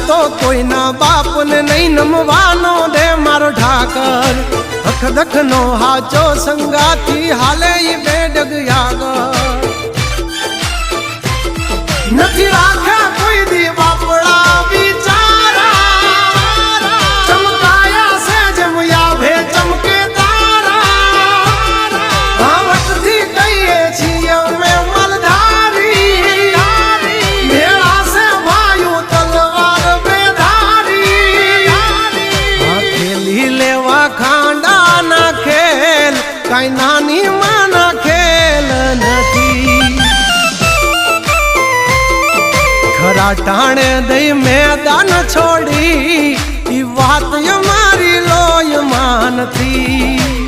તો કોઈના બાપને નહીં નમવાનો દે મારો ઠાકર અખ દખનો હાચો સંગાથી હાલે ઈ બેડગ આગળ નથી રાખ્યા કોઈ દી બાપડા બિચારા ચમકાયા છે જેમ યાભે ચમકે તારા ભાવટથી કહીએ છીએ અમે મલધારી મેળા છે વાયુ તલવાર બેધારી ખેલી લેવા ખાંડા ના ખેલ કઈ નાની માના ખેલ નથી ખરા ટાણે દઈ મેદાન છોડી ઈ વાત અમારી લોય માનતી